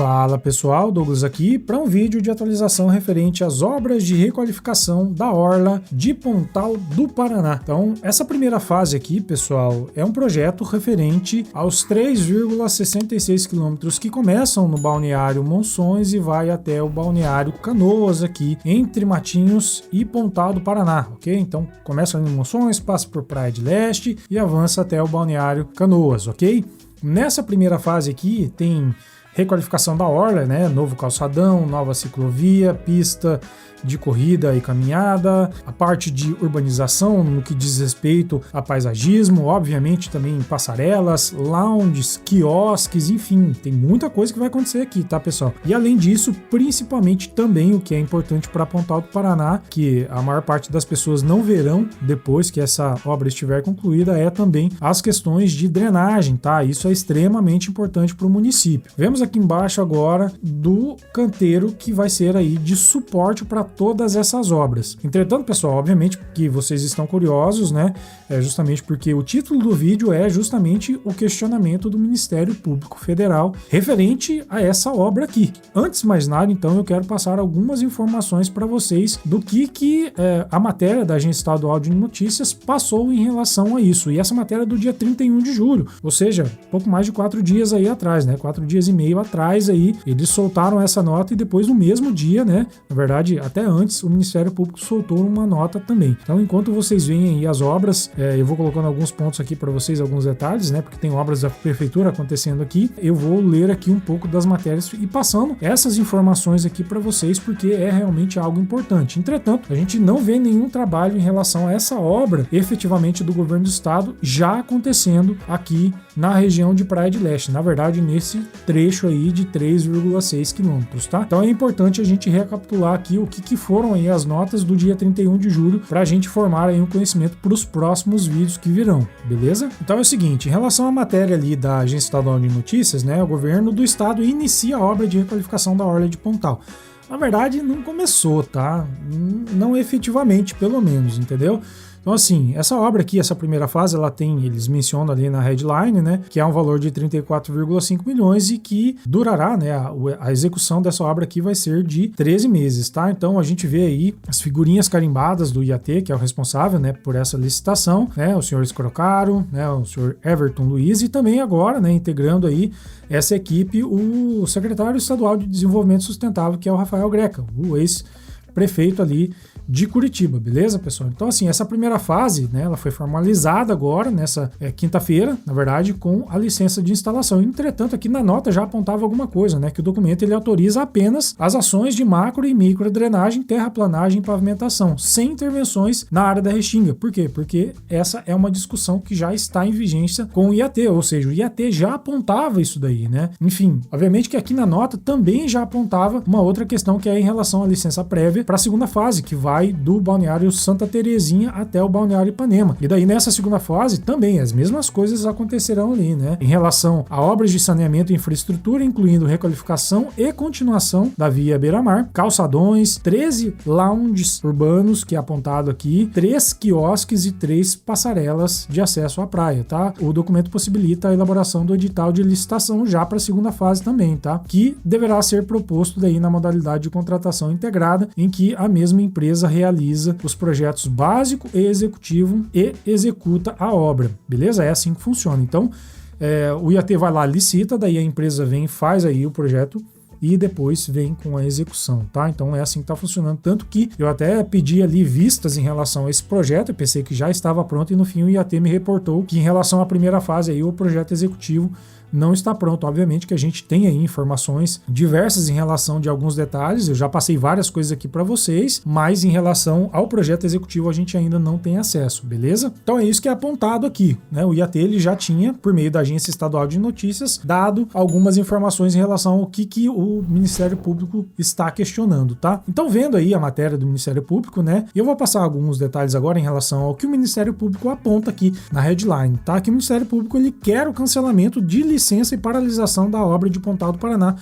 Fala pessoal, Douglas aqui para um vídeo de atualização referente às obras de requalificação da Orla de Pontal do Paraná. Então, essa primeira fase aqui, pessoal, é um projeto referente aos 3,66 quilômetros que começam no balneário Monções e vai até o balneário Canoas aqui, entre Matinhos e Pontal do Paraná, ok? Então, começa ali no Monções, passa por Praia de Leste e avança até o balneário Canoas, ok? Nessa primeira fase aqui tem requalificação da orla, né? Novo calçadão, nova ciclovia, pista de corrida e caminhada, a parte de urbanização no que diz respeito a paisagismo, obviamente também passarelas, lounges, quiosques, enfim, tem muita coisa que vai acontecer aqui, tá, pessoal? E além disso, principalmente também o que é importante para Pontal do Paraná, que a maior parte das pessoas não verão depois que essa obra estiver concluída, é também as questões de drenagem, tá? Isso é extremamente importante para o município. Vemos aqui embaixo agora do canteiro que vai ser aí de suporte para todas essas obras. Entretanto, pessoal, obviamente que vocês estão curiosos, né? É justamente porque o título do vídeo é justamente o questionamento do Ministério Público Federal referente a essa obra aqui. Antes de mais nada, então, eu quero passar algumas informações para vocês do que a matéria da Agência Estadual de Notícias passou em relação a isso. E essa matéria é do dia 31 de julho, ou seja, pouco mais de 4 dias aí atrás, né? 4 dias e meio atrás aí, eles soltaram essa nota e depois no mesmo dia, né? Na verdade, até antes, o Ministério Público soltou uma nota também. Então, enquanto vocês veem aí as obras, eu vou colocando alguns pontos aqui para vocês, alguns detalhes, né? Porque tem obras da prefeitura acontecendo aqui. Eu vou ler aqui um pouco das matérias e passando essas informações aqui para vocês, porque é realmente algo importante. Entretanto, a gente não vê nenhum trabalho em relação a essa obra, efetivamente, do governo do estado já acontecendo aqui na região de Praia de Leste. Na verdade, nesse trecho aí de 3,6 quilômetros, tá? Então é importante a gente recapitular aqui o que foram aí as notas do dia 31 de julho para a gente formar aí um conhecimento para os próximos vídeos que virão, beleza? Então é o seguinte, em relação à matéria ali da Agência Estadual de Notícias, né, o governo do estado inicia a obra de requalificação da Orla de Pontal. Na verdade, não começou, tá? Não efetivamente, pelo menos, entendeu? Então, assim, essa obra aqui, essa primeira fase, ela tem, eles mencionam ali na headline, né, que é um valor de 34,5 milhões e que durará, né, a execução dessa obra aqui vai ser de 13 meses, tá? Então, a gente vê aí as figurinhas carimbadas do IAT, que é o responsável, né, por essa licitação, né, o senhor Escrocaro, né, o senhor Everton Luiz e também agora, né, integrando aí essa equipe, o secretário estadual de Desenvolvimento Sustentável, que é o Rafael Greca, o ex-prefeito ali de Curitiba, beleza, pessoal? Então, assim, essa primeira fase, né, ela foi formalizada agora, nessa quinta-feira, na verdade, com a licença de instalação. Entretanto, aqui na nota já apontava alguma coisa, né, que o documento ele autoriza apenas as ações de macro e micro drenagem, terraplanagem e pavimentação, sem intervenções na área da Restinga. Por quê? Porque essa é uma discussão que já está em vigência com o IAT, ou seja, o IAT já apontava isso daí, né? Enfim, obviamente que aqui na nota também já apontava uma outra questão que é em relação à licença prévia para a segunda fase, que vai do balneário Santa Terezinha até o balneário Ipanema. E daí nessa segunda fase também as mesmas coisas acontecerão ali, né? Em relação a obras de saneamento e infraestrutura, incluindo requalificação e continuação da via Beira-Mar, calçadões, 13 lounges urbanos, que é apontado aqui, 3 quiosques e 3 passarelas de acesso à praia, tá? O documento possibilita a elaboração do edital de licitação já para a segunda fase também, tá? Que deverá ser proposto daí na modalidade de contratação integrada, em que a mesma empresa realiza os projetos básico e executivo e executa a obra, beleza? É assim que funciona. Então, o IAT vai lá, licita, daí a empresa vem e faz aí o projeto e depois vem com a execução, tá? Então é assim que tá funcionando, tanto que eu até pedi ali vistas em relação a esse projeto, eu pensei que já estava pronto e no fim o IAT me reportou que em relação à primeira fase aí o projeto executivo não está pronto. Obviamente que a gente tem aí informações diversas em relação de alguns detalhes, eu já passei várias coisas aqui para vocês, mas em relação ao projeto executivo a gente ainda não tem acesso, beleza? Então é isso que é apontado aqui, né? O IAT ele já tinha, por meio da Agência Estadual de Notícias, dado algumas informações em relação ao que o Ministério Público está questionando, tá? Então vendo aí a matéria do Ministério Público, né? Eu vou passar alguns detalhes agora em relação ao que o Ministério Público aponta aqui na headline, tá? Que o Ministério Público ele quer o cancelamento de licença e paralisação da obra de Pontal do Paraná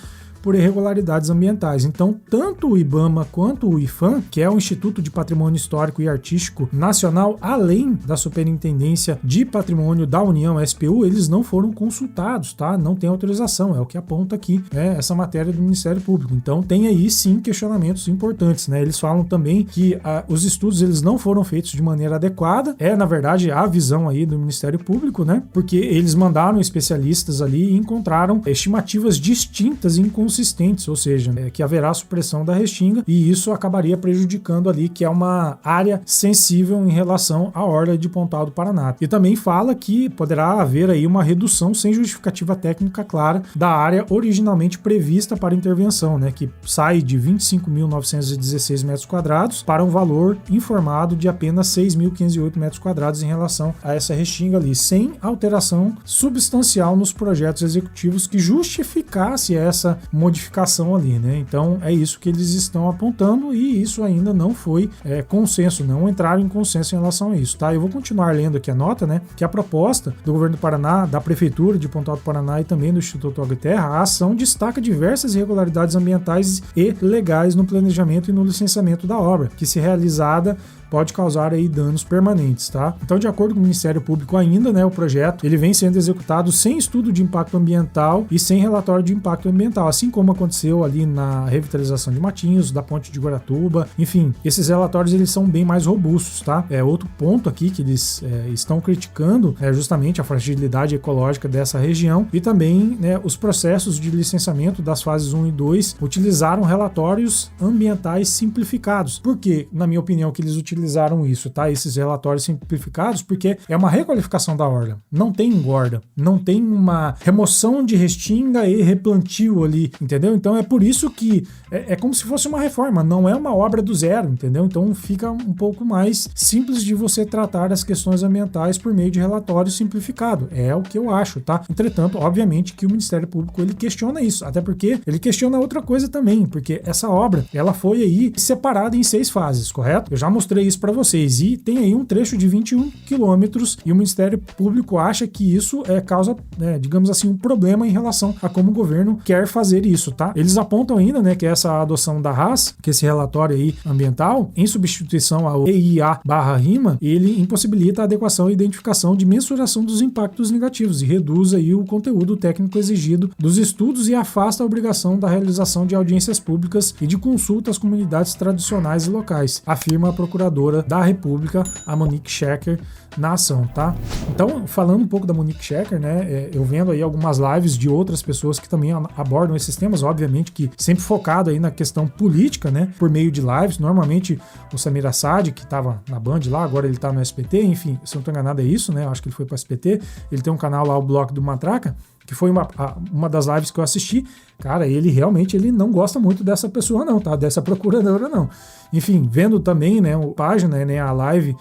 por irregularidades ambientais. Então, tanto o IBAMA quanto o IPHAN, que é o Instituto de Patrimônio Histórico e Artístico Nacional, além da Superintendência de Patrimônio da União, SPU, eles não foram consultados, tá? Não tem autorização, é o que aponta aqui, né, essa matéria do Ministério Público. Então, tem aí sim questionamentos importantes, né? Eles falam também que os estudos eles não foram feitos de maneira adequada. Na verdade, a visão aí do Ministério Público, né? Porque eles mandaram especialistas ali e encontraram estimativas distintas e inconsistentes, ou seja, que haverá supressão da restinga e isso acabaria prejudicando ali, que é uma área sensível em relação à orla de Pontal do Paraná. E também fala que poderá haver aí uma redução sem justificativa técnica clara da área originalmente prevista para intervenção, né? Que sai de 25.916 metros quadrados para um valor informado de apenas 6.508 metros quadrados em relação a essa restinga ali, sem alteração substancial nos projetos executivos que justificasse essa modificação ali, né? Então é isso que eles estão apontando e isso ainda não foi consenso, não entraram em consenso em relação a isso, tá? Eu vou continuar lendo aqui a nota, né? Que a proposta do governo do Paraná, da Prefeitura de Pontal do Paraná e também do Instituto Água e Terra, a ação destaca diversas irregularidades ambientais e legais no planejamento e no licenciamento da obra, que se realizada pode causar aí danos permanentes, tá? Então, de acordo com o Ministério Público ainda, né, o projeto, ele vem sendo executado sem estudo de impacto ambiental e sem relatório de impacto ambiental, assim como aconteceu ali na revitalização de Matinhos, da Ponte de Guaratuba, enfim, esses relatórios eles são bem mais robustos, tá? Outro ponto aqui que eles estão criticando é justamente a fragilidade ecológica dessa região e também, né, os processos de licenciamento das fases 1 e 2 utilizaram relatórios ambientais simplificados. Por que, na minha opinião, que eles utilizaram isso, tá? Esses relatórios simplificados, porque é uma requalificação da orla. Não tem engorda, não tem uma remoção de restinga e replantio ali, entendeu? Então é por isso que é como se fosse uma reforma, não é uma obra do zero, entendeu? Então fica um pouco mais simples de você tratar as questões ambientais por meio de relatório simplificado. É o que eu acho, tá? Entretanto, obviamente que o Ministério Público ele questiona isso, até porque ele questiona outra coisa também, porque essa obra, ela foi aí separada em 6 fases, correto? Eu já mostrei isso para vocês e tem aí um trecho de 21 quilômetros e o Ministério Público acha que isso causa, digamos assim, um problema em relação a como o governo quer fazer isso, tá? Eles apontam ainda, né, que essa adoção da RAS, que esse relatório aí ambiental, em substituição ao EIA/RIMA, ele impossibilita a adequação e identificação de mensuração dos impactos negativos e reduz aí o conteúdo técnico exigido dos estudos e afasta a obrigação da realização de audiências públicas e de consulta às comunidades tradicionais e locais, afirma a procuradora da República, a Monique Schecker, na ação, tá? Então, falando um pouco da Monique Schecker, né, eu vendo aí algumas lives de outras pessoas que também abordam esses temas, obviamente que sempre focado aí na questão política, né, por meio de lives, normalmente o Samir Assad, que tava na Band lá, agora ele tá no SBT, enfim, se eu não tô enganado é isso, né, eu acho que ele foi pro SBT, ele tem um canal lá, o Bloco do Matraca, que foi uma das lives que eu assisti. Cara, ele realmente não gosta muito dessa pessoa não, tá? Dessa procuradora não. Enfim, vendo também, né, a página, né, a live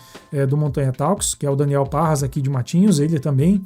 do Montanha Talks, que é o Daniel Parras aqui de Matinhos, ele também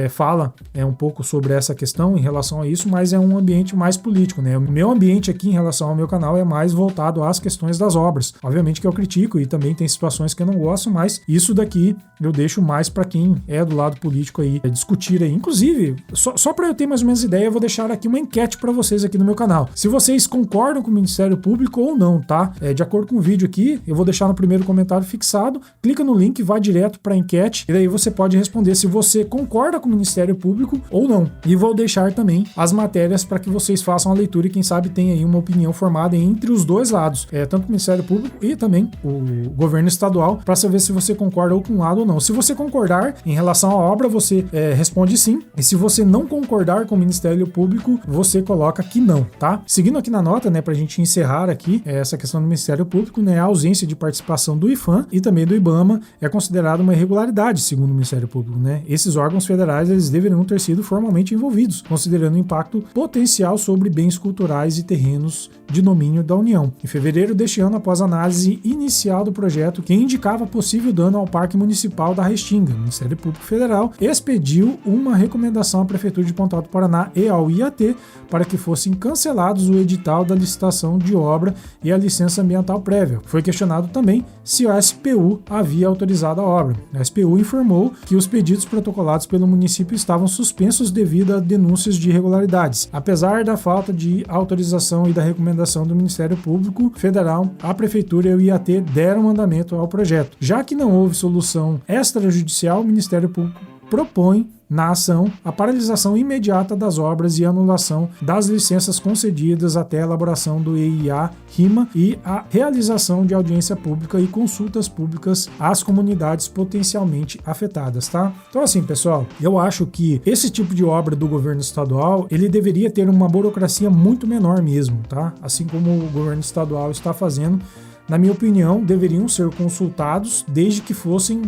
fala um pouco sobre essa questão em relação a isso, mas é um ambiente mais político, né? O meu ambiente aqui em relação ao meu canal é mais voltado às questões das obras. Obviamente que eu critico e também tem situações que eu não gosto, mas isso daqui eu deixo mais para quem é do lado político aí, discutir aí. Inclusive, só para eu ter mais ou menos ideia, eu vou deixar aqui uma enquete para vocês aqui no meu canal. Se vocês concordam com o Ministério Público ou não, tá? De acordo com o vídeo aqui, eu vou deixar no primeiro comentário fixado, clica no link, vai direto para a enquete e daí você pode responder se você concorda com o Ministério Público ou não. E vou deixar também as matérias para que vocês façam a leitura e quem sabe tenha aí uma opinião formada entre os dois lados, tanto o Ministério Público e também o governo estadual, para saber se você concorda ou com um lado ou não. Se você concordar em relação à obra, você responde sim, e se você não concordar com o Ministério Público, você coloca que não, tá? Seguindo aqui na nota, né, pra gente encerrar aqui essa questão do Ministério Público, né, a ausência de participação do IPHAN e também do IBAMA é considerada uma irregularidade, segundo o Ministério Público, né? Esses órgãos federais, eles deveriam ter sido formalmente envolvidos, considerando o impacto potencial sobre bens culturais e terrenos de domínio da União. Em fevereiro deste ano, após a análise inicial do projeto que indicava possível dano ao Parque Municipal da Restinga, o Ministério Público Federal expediu uma recomendação à Prefeitura de Pontal do Paraná e ao IAT para que fossem cancelados o edital da licitação de obra e a licença ambiental prévia. Foi questionado também se a SPU havia autorizado a obra. A SPU informou que os pedidos protocolados pelo município estavam suspensos devido a denúncias de irregularidades. Apesar da falta de autorização e da recomendação do Ministério Público Federal, a Prefeitura e o IAT deram andamento ao projeto. Já que não houve solução extrajudicial, o Ministério Público propõe na ação a paralisação imediata das obras e anulação das licenças concedidas até a elaboração do EIA-RIMA e a realização de audiência pública e consultas públicas às comunidades potencialmente afetadas, tá? Então assim, pessoal, eu acho que esse tipo de obra do governo estadual, ele deveria ter uma burocracia muito menor mesmo, tá? Assim como o governo estadual está fazendo, na minha opinião, deveriam ser consultados desde que fossem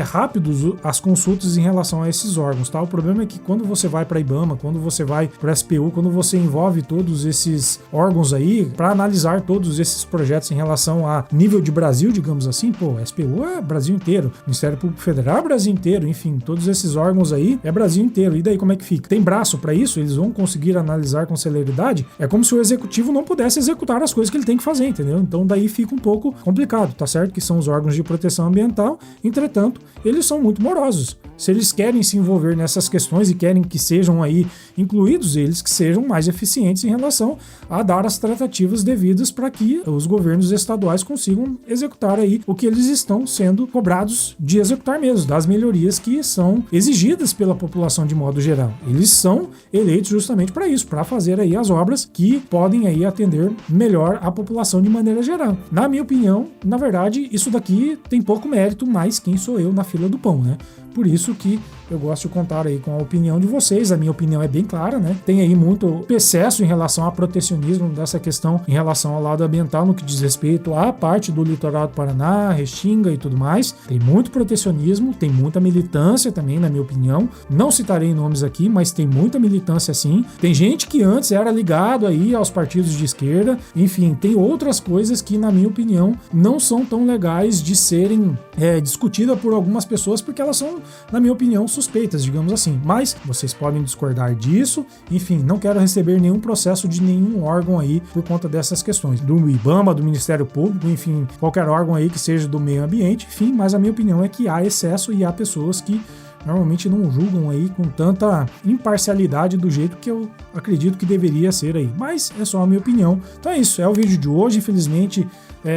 rápidos as consultas em relação a esses órgãos, tá? O problema é que quando você vai para a IBAMA, quando você vai para a SPU, quando você envolve todos esses órgãos aí para analisar todos esses projetos em relação a nível de Brasil, digamos assim, pô, a SPU é Brasil inteiro, Ministério Público Federal é Brasil inteiro, enfim, todos esses órgãos aí é Brasil inteiro. E daí como é que fica? Tem braço para isso? Eles vão conseguir analisar com celeridade? É como se o executivo não pudesse executar as coisas que ele tem que fazer, entendeu? Então daí fica um pouco complicado, tá certo? Que são os órgãos de proteção ambiental, entretanto, eles são muito morosos. Se eles querem se envolver nessas questões e querem que sejam aí incluídos, eles que sejam mais eficientes em relação a dar as tratativas devidas para que os governos estaduais consigam executar aí o que eles estão sendo cobrados de executar mesmo, das melhorias que são exigidas pela população de modo geral. Eles são eleitos justamente para isso, para fazer aí as obras que podem aí atender melhor a população de maneira geral. Na minha opinião, na verdade, isso daqui tem pouco mérito, mas quem sou eu na fila do pão, né? Por isso que eu gosto de contar aí com a opinião de vocês. A minha opinião é bem clara, né? Tem aí muito excesso em relação ao protecionismo dessa questão em relação ao lado ambiental no que diz respeito à parte do litoral do Paraná, Restinga e tudo mais. Tem muito protecionismo, tem muita militância também, na minha opinião. Não citarei nomes aqui, mas tem muita militância sim. Tem gente que antes era ligado aí aos partidos de esquerda. Enfim, tem outras coisas que, na minha opinião, não são tão legais de serem discutidas por algumas pessoas, porque elas são, na minha opinião, suspeitas, digamos assim. Mas vocês podem discordar disso. Enfim, não quero receber nenhum processo de nenhum órgão aí por conta dessas questões. Do IBAMA, do Ministério Público, enfim, qualquer órgão aí que seja do meio ambiente. Enfim, mas a minha opinião é que há excesso e há pessoas que normalmente não julgam aí com tanta imparcialidade do jeito que eu acredito que deveria ser aí. Mas é só a minha opinião. Então é isso, é o vídeo de hoje. Infelizmente,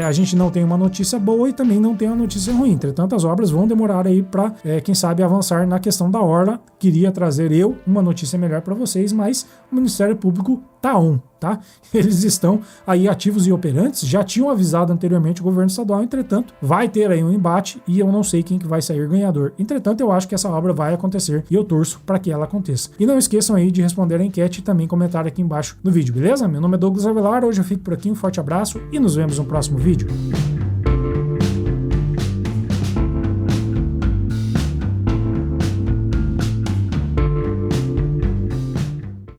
a gente não tem uma notícia boa e também não tem uma notícia ruim. Entretanto, as obras vão demorar aí para, quem sabe, avançar na questão da orla. Queria trazer uma notícia melhor para vocês, mas o Ministério Público tá on, tá? Eles estão aí ativos e operantes, já tinham avisado anteriormente o governo estadual, entretanto, vai ter aí um embate e eu não sei quem que vai sair ganhador. Entretanto, eu acho que essa obra vai acontecer e eu torço para que ela aconteça. E não esqueçam aí de responder a enquete e também comentar aqui embaixo no vídeo, beleza? Meu nome é Douglas Avelar, hoje eu fico por aqui, um forte abraço e nos vemos no próximo vídeo.